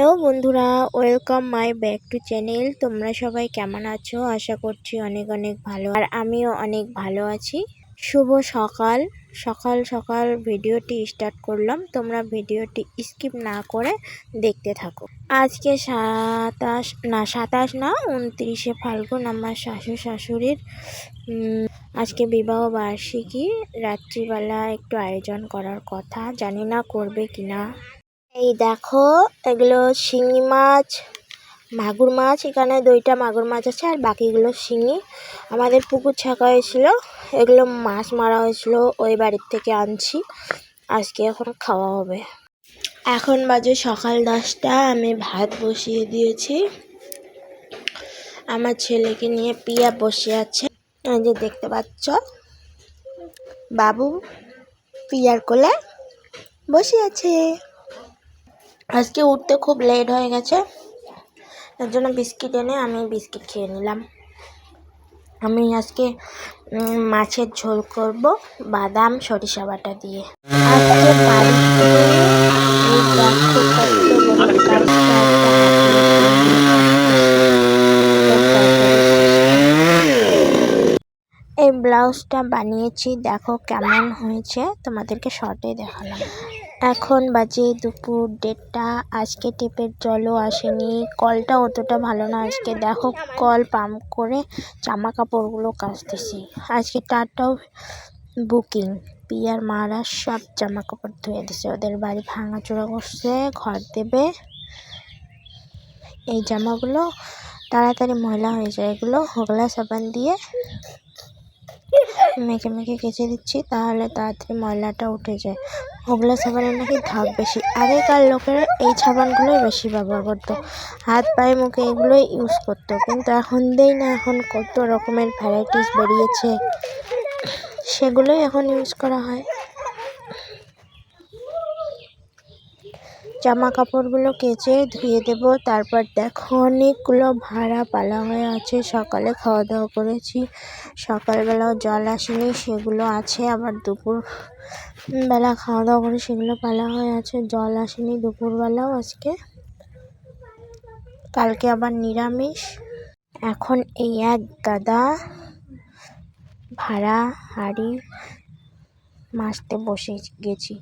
Hello বন্ধুরা, welcome my back to channel. তোমরা সবাই কেমন আছো? আশা করছি অনেক অনেক ভালো, আর আমিও অনেক ভালো আছি। শুভ সকাল। সকাল সকাল ভিডিওটি স্টার্ট করলাম, তোমরা ভিডিওটি স্কিপ না করে দেখতে থাকো। আজকে 29শে ফাল্গুন আমার শাশুড়ির আজকে বিবাহ বার্ষিকী। রাত্রিবেলা একটু আয়োজন করার কথা, জানি না করবে কিনা। এই দেখো, এগুলো শিঙি মাছ, মাগুর মাছ। এখানে 2টা মাগুর মাছ আছে, আর বাকিগুলো শিঙি। আমাদের পুকুর ছাকা হয়েছিল, এগুলো মাছ মারা হয়েছিল, ওই বাড়ির থেকে আনছি। আজকে এখন খাওয়া হবে। এখন বাজে সকাল 10টা। আমি ভাত বসিয়ে দিয়েছি। আমার ছেলেকে নিয়ে পিয়া বসে আছে, এই যে দেখতে পাচ্ছ। বাবু পিয়ার কোলে বসে আছে। আজকে উঠতে খুব লেট হয়ে গেছে, এর জন্য বিস্কিট এনে আমি বিস্কিট খেয়ে নিলাম। আমি আজকে মাছের ঝোল করব, বাদাম সরিষা বাটা দিয়ে। আজকে এই ব্লাউজটা বানিয়েছি, দেখো কেমন হয়েছে, তোমাদেরকে শর্টে দেখালাম। এখন বাজে দুপুর 1:30। আজকে টেপের জলও আসেনি, কলটা অতটা ভালো না। আজকে দেখো কল পাম্প করে জামা কাপড়গুলো কাচতেছি। আজকে তারটাও বুকিং। পিয়ার মারা সব জামা কাপড় ধুয়ে দিছে, ওদের বাড়ি ভাঙাচোরা করছে, ঘর দেবে। এই জামাগুলো তাড়াতাড়ি ময়লা হয়ে যায়, এগুলো হোগলা সাবান দিয়ে মেখে মেখে কেচে দিচ্ছি, তাহলে তাড়াতাড়ি ময়লাটা উঠে যায়। হোগলা সাবানের নাকি ধাপ বেশি। আগেকার লোকেরা এই সাবানগুলোই বেশি ব্যবহার করতো, হাত পায়ে মুখে এগুলোই ইউজ করতো, কিন্তু এখন দেই না। এখন কত রকমের ভ্যারাইটিস বেরিয়েছে, সেগুলোই এখন ইউজ করা হয়। জামা কাপড়গুলো কেচে ধুয়ে দেব। তারপর দেখো অনেকগুলো ভাড়া পালা হয়ে আছে। সকালে খাওয়া দাওয়া করেছি, সকালবেলাও জল আসেনি, সেগুলো আছে। আবার দুপুর বেলা খাওয়া দাওয়া করে সেগুলো পালা হয়ে আছে, জল আসেনি দুপুরবেলাও আজকে। কালকে আবার নিরামিষ। এখন এই এক গাদা ভাড়া হাঁড়ি মাজতে বসে গেছি।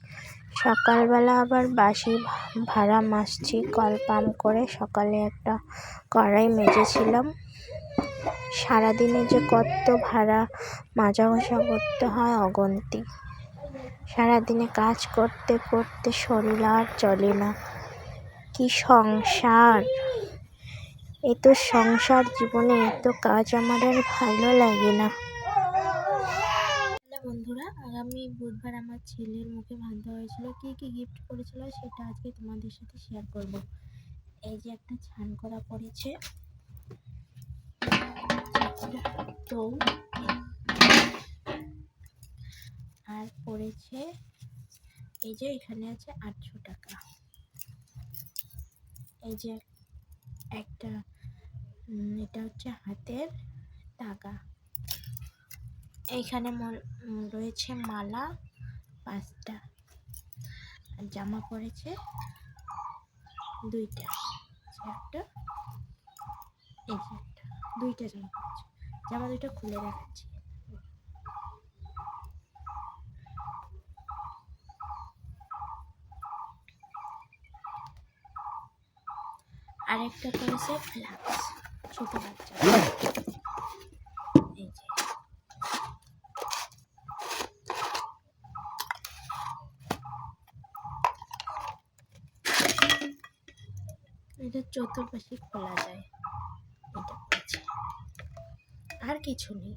সকালবেলা আবার বাসি ভাড়া মাজছি কল পাম্প করে। সকালে একটা কড়াই মেজেছিলাম। সারাদিনে যে কত ভাড়া মাজা ঘষা করতে হয় অগন্তি। সারাদিনে কাজ করতে করতে শরীর আর চলে না। কি সংসার! এ তো সংসার জীবনে, এত কাজ আমার আর ভালো লাগে না। বন্ধুরা, আগামী বুধবার আমার ছেলের মুখে ভাত দেওয়া হয়েছিল। কি কি গিফট করেছিল সেটা আজকে তোমাদের সাথে শেয়ার করব। এই যে একটা ছান করা পড়েছে, তো আর পড়েছে এই যে এখানে আছে 800 টাকা। এই যে একটা এটা হচ্ছে হাতের টাকা। এইখানে রয়েছে মালা 5টা, আর জামা পড়েছে 2টা। একটা, এই যে একটা, 2টা জামা পড়েছে। জামা 2টা খুলে দেখাচ্ছি। আরেকটা পড়েছে ফ্লাক্স, ছোট বাচ্চা। এই যে এটা চতুর্পাশে খোলা যায়, এটা পড়েছে। আর কিছু নেই।